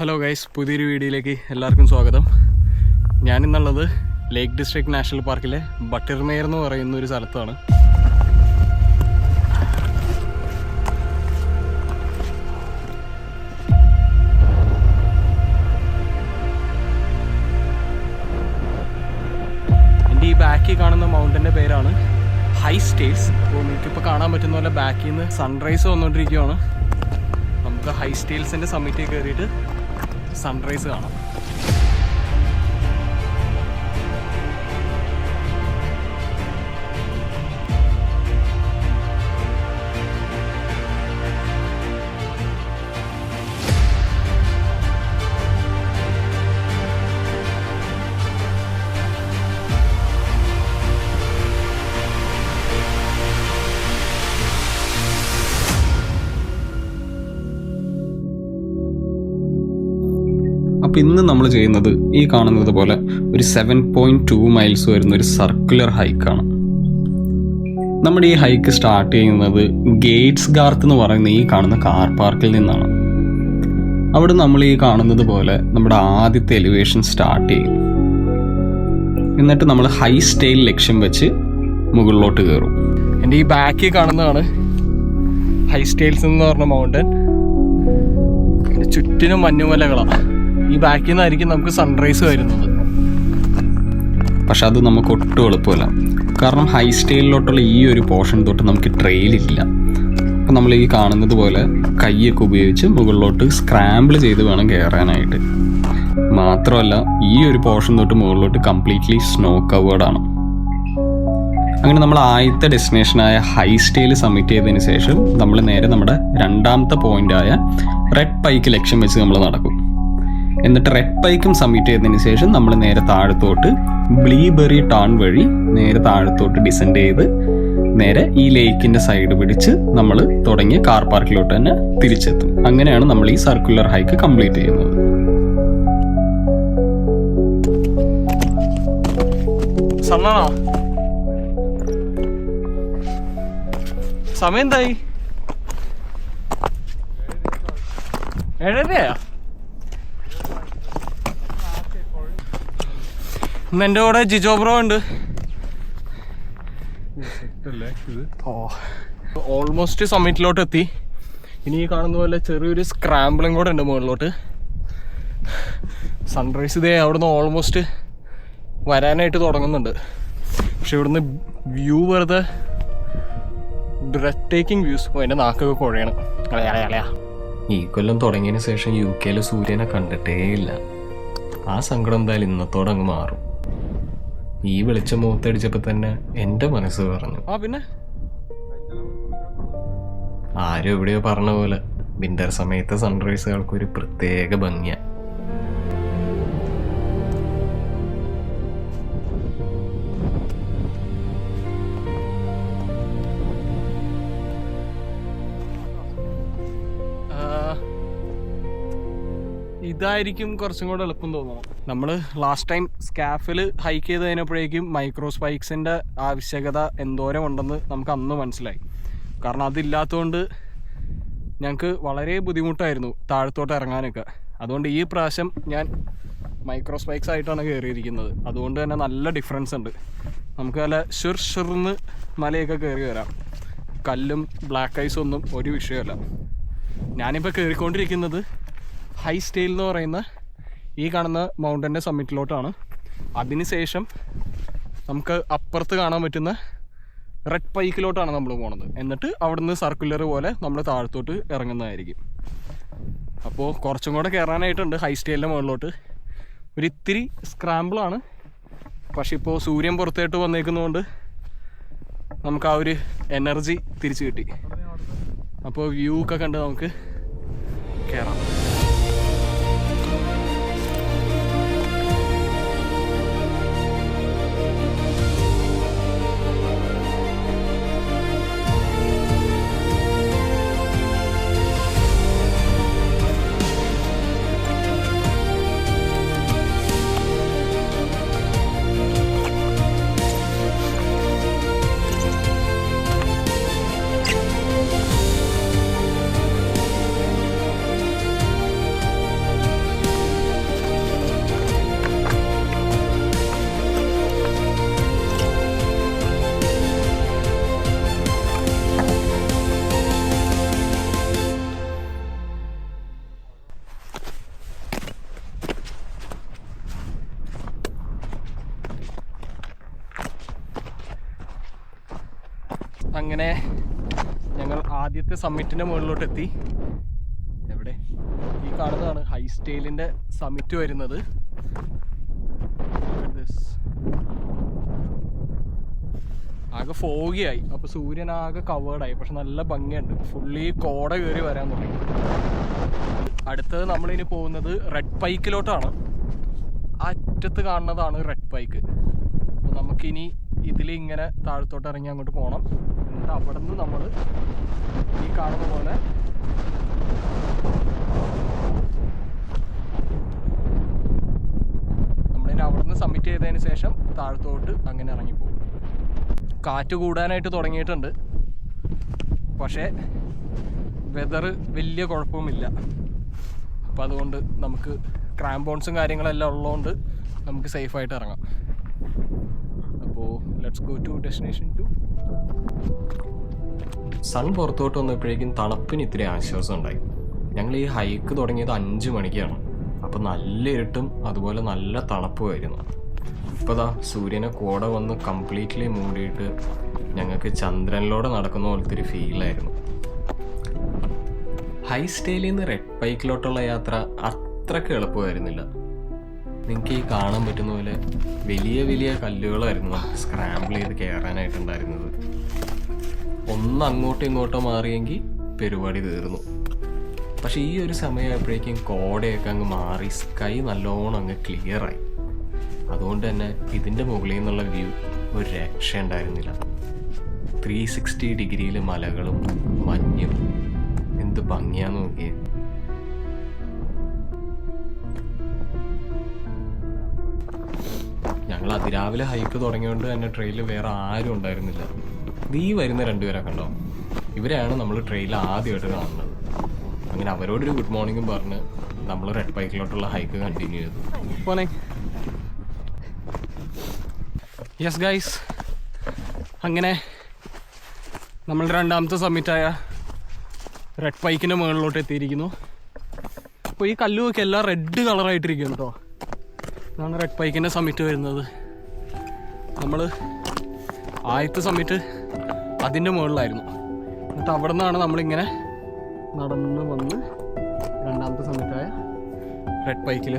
Hello guys, പുതിയൊരു വീഡിയോയിലേക്ക് എല്ലാവർക്കും സ്വാഗതം. ഞാനിന്നുള്ളത് ലേക്ക് ഡിസ്ട്രിക്ട് നാഷണൽ പാർക്കിലെ ബട്ടർമേർ എന്ന് പറയുന്ന ഒരു സ്ഥലത്താണ്. എൻ്റെ ഈ ബാക്കിൽ കാണുന്ന മൗണ്ടൻ്റെ പേരാണ് ഹൈ സ്റ്റേൽസ്. അപ്പോൾ നിങ്ങൾക്കിപ്പോൾ കാണാൻ പറ്റുന്ന പോലെ ബാക്കിൽ നിന്ന് സൺറൈസ് വന്നുകൊണ്ടിരിക്കുകയാണ്. നമുക്ക് ഹൈ സ്റ്റേൽസിൻ്റെ സമ്മിറ്റിൽ കയറിയിട്ട് സൺറൈസ് കാണാം. അപ്പോൾ ഇന്ന് നമ്മൾ ചെയ്യുന്നത് ഈ കാണുന്നത് പോലെ ഒരു 7.2 മൈൽസ് വരുന്ന ഒരു സർക്കുലർ ഹൈക്കാണ്. നമ്മുടെ ഈ ഹൈക്ക് സ്റ്റാർട്ട് ചെയ്യുന്നത് ഗേറ്റ്സ് ഗാർത്ത് എന്ന് പറയുന്ന ഈ കാണുന്ന കാർ പാർക്കിൽ നിന്നാണ്. അവിടെ നമ്മൾ ഈ കാണുന്നത് പോലെ നമ്മുടെ ആദ്യത്തെ എലിവേഷൻ സ്റ്റാർട്ട് ചെയ്യും. എന്നിട്ട് നമ്മൾ ഹൈ സ്റ്റേൽ ലക്ഷ്യം വെച്ച് മുകളിലോട്ട് കയറും. എൻ്റെ ഈ ബാക്കിൽ കാണുന്നതാണ് ഹൈ സ്റ്റേൽസ് എന്ന് പറഞ്ഞ മൗണ്ടൻ. ചുറ്റിനും മഞ്ഞുമലകളാണ്. ഈ ബാക്കിൽ നിന്നായിരിക്കും നമുക്ക് സൺറൈസ് വരുന്നത്. പക്ഷെ അത് നമുക്ക് ഒട്ടും എളുപ്പമല്ല. കാരണം ഹൈ സ്റ്റേലിലോട്ടുള്ള ഈ ഒരു പോർഷൻ തൊട്ട് നമുക്ക് ട്രെയിലില്ല. അപ്പം നമ്മൾ ഈ കാണുന്നത് പോലെ കൈയൊക്കെ ഉപയോഗിച്ച് മുകളിലോട്ട് സ്ക്രാമ്പിൾ ചെയ്ത് വേണം കയറാനായിട്ട്. മാത്രമല്ല ഈ ഒരു പോർഷൻ തൊട്ട് മുകളിലോട്ട് കംപ്ലീറ്റ്ലി സ്നോ കവേർഡാണ്. അങ്ങനെ നമ്മൾ ആദ്യത്തെ ഡെസ്റ്റിനേഷനായ ഹൈ സ്റ്റേൽ സബ്മിറ്റ് ചെയ്തതിന് ശേഷം നമ്മൾ നേരെ നമ്മുടെ രണ്ടാമത്തെ പോയിന്റായ റെഡ് പൈക്ക് ലക്ഷ്യം വെച്ച് നമ്മൾ നടക്കും. എന്നിട്ട് റെഡ് പൈക്കും സബ്മിറ്റ് ചെയ്തതിന് ശേഷം നമ്മൾ നേരെ താഴത്തോട്ട് ബ്ലീബെറി ടൗൺ വഴി നേരെ താഴത്തോട്ട് ഡിസെൻഡ് ചെയ്ത് നേരെ ഈ ലേക്കിൻ്റെ സൈഡ് പിടിച്ച് നമ്മൾ തുടങ്ങിയ കാർ പാർക്കിലോട്ട് തന്നെ തിരിച്ചെത്തും. അങ്ങനെയാണ് നമ്മൾ ഈ സർക്കുലർ ഹൈക്ക് കംപ്ലീറ്റ് ചെയ്യുന്നത്. സമയം എന്തായി? 7:30. ഇന്ന് എൻ്റെ കൂടെ ജിജോ ബ്രോ ഉണ്ട്. ഓൾമോസ്റ്റ് സമ്മിറ്റിലോട്ട് എത്തി. ഇനി ഈ കാണുന്ന പോലെ ചെറിയൊരു സ്ക്രാമ്പിളും കൂടെ ഉണ്ട് മുകളിലോട്ട്. സൺറൈസ് ഇതേ അവിടുന്ന് ഓൾമോസ്റ്റ് വരാനായിട്ട് തുടങ്ങുന്നുണ്ട്. പക്ഷെ ഇവിടുന്ന് വ്യൂ വെറുതെ ബ്രെത്ത് ടേക്കിംഗ് വ്യൂസ്. എൻ്റെ നാക്കൊക്കെ കുഴയാണ്. അളയാ ഈ കൊല്ലം തുടങ്ങിയതിന് ശേഷം UK സൂര്യനെ കണ്ടിട്ടേ ഇല്ല. ആ സങ്കടം എന്തായാലും ഇന്നത്തോടെ അങ്ങ് മാറും. ഈ വെളിച്ചം മുഖത്തടിച്ചപ്പോൾ തന്നെ എൻ്റെ മനസ്സ് പറഞ്ഞു. പിന്നെ ആരും എവിടെയോ പറഞ്ഞ പോലെ വിന്റർ സമയത്തെ സൺറൈസുകൾക്ക് ഒരു പ്രത്യേക ഭംഗിയാണ്. ഇതായിരിക്കും കുറച്ചും കൂടെ എളുപ്പം തോന്നുന്നു. നമ്മൾ ലാസ്റ്റ് ടൈം സ്കാഫിൽ ഹൈക്ക് ചെയ്ത് കഴിഞ്ഞപ്പോഴേക്കും മൈക്രോ സ്പൈക്സിൻ്റെ ആവശ്യകത എന്തോരം ഉണ്ടെന്ന് നമുക്ക് അന്ന് മനസ്സിലായി. കാരണം അതില്ലാത്തതുകൊണ്ട് ഞങ്ങൾക്ക് വളരെ ബുദ്ധിമുട്ടായിരുന്നു താഴത്തോട്ട് ഇറങ്ങാനൊക്കെ. അതുകൊണ്ട് ഈ പ്രാവശ്യം ഞാൻ മൈക്രോ സ്പൈക്സ് ആയിട്ടാണ് കയറിയിരിക്കുന്നത്. അതുകൊണ്ട് തന്നെ നല്ല ഡിഫറൻസ് ഉണ്ട്. നമുക്ക് നല്ല ഷിർന്ന് മലയൊക്കെ കയറി വരാം. കല്ലും ബ്ലാക്ക് ഐസും ഒന്നും ഒരു വിഷയമല്ല. ഞാനിപ്പോൾ കയറിക്കൊണ്ടിരിക്കുന്നത് ഹൈ സ്റ്റേൽ എന്ന് പറയുന്ന ഈ കാണുന്ന മൗണ്ടൻ്റെ സമ്മിറ്റിലോട്ടാണ്. അതിനുശേഷം നമുക്ക് അപ്പുറത്ത് കാണാൻ പറ്റുന്ന റെഡ് പൈക്കിലോട്ടാണ് നമ്മൾ പോകുന്നത്. എന്നിട്ട് അവിടുന്ന് സർക്കുലർ പോലെ നമ്മൾ താഴത്തോട്ട് ഇറങ്ങുന്നതായിരിക്കും. അപ്പോൾ കുറച്ചും കൂടെ കയറാനായിട്ടുണ്ട് ഹൈ സ്റ്റേലിൻ്റെ മുകളിലോട്ട്. ഒരിത്തിരി സ്ക്രാമ്പിളാണ്. പക്ഷെ ഇപ്പോൾ സൂര്യൻ പുറത്തോട്ട് വന്നേക്കുന്നതുകൊണ്ട് നമുക്ക് ആ ഒരു എനർജി തിരിച്ചു കിട്ടി. അപ്പോൾ വ്യൂ ഒക്കെ കണ്ട് നമുക്ക് കയറാം. അങ്ങനെ ഞങ്ങൾ ആദ്യത്തെ സമ്മിറ്റിൻ്റെ മുകളിലോട്ട് എത്തി. എവിടെ? ഈ കാണുന്നതാണ് ഹൈ സ്റ്റൈലിൻ്റെ സമ്മിറ്റ് വരുന്നത്. ആകെ ഫോഗിയായി, അപ്പോൾ സൂര്യൻ ആകെ കവേർഡായി. പക്ഷെ നല്ല ഭംഗിയുണ്ട്, ഫുള്ളി കോട കയറി വരാൻ തുടങ്ങി. അടുത്തത് നമ്മളിനി പോകുന്നത് റെഡ് പൈക്കിലോട്ടാണ്. അറ്റത്ത് കാണുന്നതാണ് റെഡ് പൈക്ക്. അപ്പോൾ നമുക്കിനി ഇതിലിങ്ങനെ താഴത്തോട്ട് ഇറങ്ങി അങ്ങോട്ട് പോകണം. എന്നിട്ട് അവിടെ നിന്ന് നമ്മൾ ഈ കാണുന്ന പോലെ നമ്മളിനി അവിടെ നിന്ന് സബ്മിറ്റ് ചെയ്തതിന് ശേഷം താഴത്തോട്ട് അങ്ങനെ ഇറങ്ങിപ്പോകും. കാറ്റ് കൂടാനായിട്ട് തുടങ്ങിയിട്ടുണ്ട്, പക്ഷേ വെതർ വലിയ കുഴപ്പവുമില്ല. അപ്പോൾ അതുകൊണ്ട് നമുക്ക് ക്രാംബോൺസും കാര്യങ്ങളെല്ലാം ഉള്ളതുകൊണ്ട് നമുക്ക് സേഫായിട്ട് ഇറങ്ങാം. അപ്പോൾ let's go to destination 2. Sun പുറത്തോട്ട് വന്നപ്പോഴേക്കും തണുപ്പിന് ഇത്തിരി ആശ്വാസം ഉണ്ടായി. ഞങ്ങൾ ഈ ഹൈക്ക് തുടങ്ങിയത് 5 മണിക്കാണ്. അപ്പോൾ നല്ല ഇരുട്ടും അതുപോലെ നല്ല തണുപ്പുമായിരുന്നു. ഇപ്പോൾ ദാ സൂര്യനെ കോട വന്ന് കംപ്ലീറ്റ്ലി മൂടിയിട്ട് ഞങ്ങൾക്ക് ചന്ദ്രനിലൂടെ നടക്കുന്ന പോലത്തെ ഒരു ഫീലായിരുന്നു. ഹൈ സ്റ്റൈലിൽ നിന്ന് റെഡ് പൈക്കിലോട്ടുള്ള യാത്ര അത്രയ്ക്ക് എളുപ്പമായിരുന്നില്ല. നിങ്ങൾക്ക് ഈ കാണാൻ പറ്റുന്ന പോലെ വലിയ വലിയ കല്ലുകളായിരുന്നു നമുക്ക് സ്ക്രാമ്പിൾ ചെയ്ത് കയറാനായിട്ടുണ്ടായിരുന്നത്. ഒന്ന് അങ്ങോട്ടോ ഇങ്ങോട്ടോ മാറിയെങ്കിൽ പരിപാടി തീർന്നു. പക്ഷേ ഈ ഒരു സമയമായപ്പോഴേക്കും കോടയൊക്കെ അങ്ങ് മാറി സ്കൈ നല്ലോണം അങ്ങ് ക്ലിയറായി. അതുകൊണ്ട് തന്നെ ഇതിൻ്റെ മുകളിൽ നിന്നുള്ള വ്യൂ ഒരു രക്ഷ ഉണ്ടായിരുന്നില്ല. 360 ഡിഗ്രിയിൽ മലകളും മഞ്ഞും എന്ത് ഭംഗിയാന്ന് നോക്കിയേ. ഞങ്ങൾ അതിരാവിലെ ഹൈക്ക് തുടങ്ങിയോണ്ട് തന്നെ ട്രെയിനിൽ വേറെ ആരും ഉണ്ടായിരുന്നില്ല. ഈ വരുന്ന 2 പേരെ കണ്ടോ, ഇവരെയാണ് നമ്മൾ ട്രെയിനിൽ ആദ്യമായിട്ട് കാണുന്നത്. അങ്ങനെ അവരോടൊരു ഗുഡ് മോർണിംഗും പറഞ്ഞ് നമ്മൾ റെഡ് പൈക്കിലോട്ടുള്ള ഹൈക്ക് കണ്ടിന്യൂ ചെയ്തു. പോനെ യെസ് ഗൈസ്, അങ്ങനെ നമ്മൾ രണ്ടാമത്തെ സമ്മിറ്റായ റെഡ് പൈക്കിൻ്റെ മുകളിലോട്ട് എത്തിയിരിക്കുന്നു. അപ്പോൾ ഈ കല്ലുമൊക്കെ എല്ലാം റെഡ് കളറായിട്ടിരിക്കുന്നു കേട്ടോ. ഇതാണ് റെഡ് പൈക്കിൻ്റെ സമ്മിറ്റ് വരുന്നത്. നമ്മൾ ആദ്യത്തെ സമ്മിറ്റ് അതിൻ്റെ മുകളിലായിരുന്നു. എന്നിട്ട് അവിടെ നിന്നാണ് നമ്മളിങ്ങനെ നടന്ന് വന്ന് രണ്ടാമത്തെ സമ്മിറ്റായ റെഡ് പൈക്കിൽ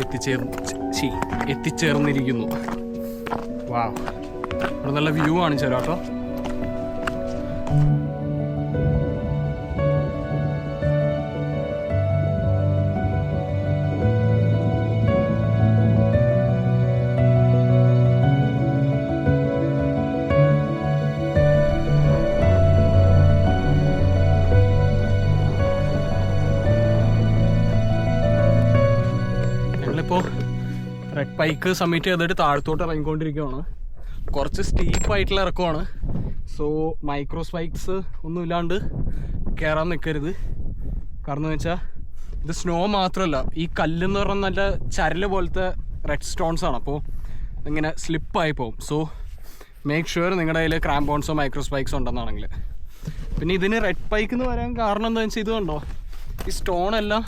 എത്തിച്ചേർന്നിരിക്കുന്നു. വാ, ഇവിടെ നല്ല വ്യൂ ആണ് ചേരാട്ടോ. ഞങ്ങളിപ്പോൾ റെഡ് പൈക്ക് സബ്മിറ്റ് ചെയ്തിട്ട് താഴത്തോട്ട് ഇറങ്ങിക്കൊണ്ടിരിക്കുകയാണ്. കുറച്ച് സ്റ്റീപ്പായിട്ടുള്ള ഇറക്കമാണ്. സോ മൈക്രോ സ്പൈക്സ് ഒന്നും ഇല്ലാണ്ട് കയറാൻ നിൽക്കരുത്. കാരണം എന്ന് വെച്ചാൽ ഇത് സ്നോ മാത്രമല്ല, ഈ കല്ലെന്ന് പറഞ്ഞാൽ നല്ല ചരല് പോലത്തെ റെഡ് സ്റ്റോൺസ് ആണ്. അപ്പോൾ ഇങ്ങനെ സ്ലിപ്പായി പോകും. സോ മേക്ക് ഷുവർ നിങ്ങളുടെ കയ്യിൽ ക്രാംബോൺസോ മൈക്രോ സ്പൈക്സോ ഉണ്ടെന്നാണെങ്കിൽ. പിന്നെ ഇതിന് റെഡ് പൈക്ക് എന്ന് പറയാൻ കാരണം എന്താണെന്ന് വെച്ചാൽ ഇത് കണ്ടോ, ഈ സ്റ്റോണെല്ലാം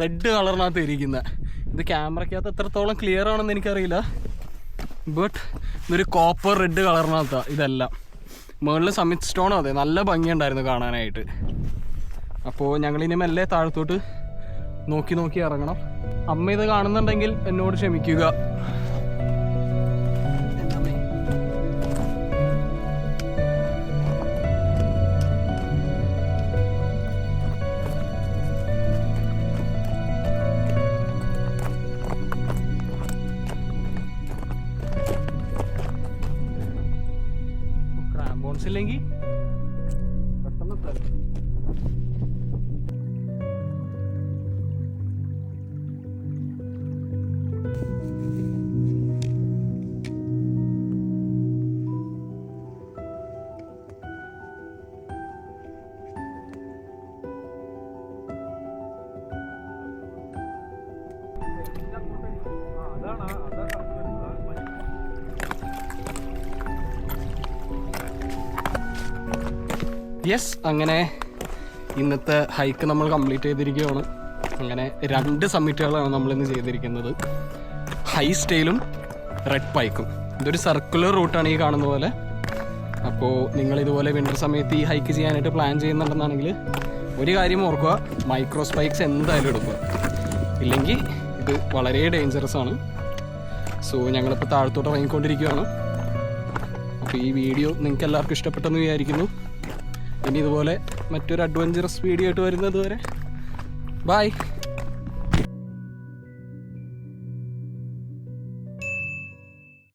റെഡ് കളറിനകത്ത് ഇരിക്കുന്നത്. ഇത് ക്യാമറയ്ക്കകത്ത് എത്രത്തോളം ക്ലിയർ ആണെന്ന് എനിക്കറിയില്ല, ബട്ട് ഇതൊരു കോപ്പർ റെഡ് കളറിനകത്താണ് ഇതെല്ലാം. മുകളിൽ സമ്മിറ്റ് സ്റ്റോണും അതെ, നല്ല ഭംഗിയുണ്ടായിരുന്നു കാണാനായിട്ട്. അപ്പോൾ ഞങ്ങളിനി മെല്ലെ താഴത്തോട്ട് നോക്കി ഇറങ്ങണം. അമ്മ ഇത് കാണുന്നുണ്ടെങ്കിൽ എന്നോട് ക്ഷമിക്കുക. ഇല്ലെങ്കിൽ പെട്ടെന്ന് യെസ്, അങ്ങനെ ഇന്നത്തെ ഹൈക്ക് നമ്മൾ കംപ്ലീറ്റ് ചെയ്തിരിക്കുകയാണ്. അങ്ങനെ 2 സമ്മിറ്റുകളാണ് നമ്മളിന്ന് ചെയ്തിരിക്കുന്നത്, ഹൈ സ്റ്റൈലും റെഡ് പൈക്കും. ഇതൊരു സർക്കുലർ റൂട്ടാണ് ഈ കാണുന്ന പോലെ. അപ്പോൾ നിങ്ങളിതുപോലെ വിൻ്റർ സമയത്ത് ഈ ഹൈക്ക് ചെയ്യാനായിട്ട് പ്ലാൻ ചെയ്യുന്നുണ്ടെന്നാണെങ്കിൽ ഒരു കാര്യം ഓർക്കുക, മൈക്രോ സ്പൈക്സ് എന്തായാലും എടുക്കുക. ഇല്ലെങ്കിൽ ഇത് വളരെ ഡേഞ്ചറസ് ആണ്. സോ ഞങ്ങളിപ്പോൾ താഴത്തോട്ട് ഇറങ്ങിക്കൊണ്ടിരിക്കുകയാണ്. അപ്പോൾ ഈ വീഡിയോ നിങ്ങൾക്ക് എല്ലാവർക്കും ഇഷ്ടപ്പെട്ടെന്ന് വിചാരിക്കുന്നു. ഇനി ഇതുപോലെ മറ്റൊരു അഡ്വഞ്ചറസ് വീഡിയോ ആയിട്ട് വരുന്നത് വരെ ബൈ.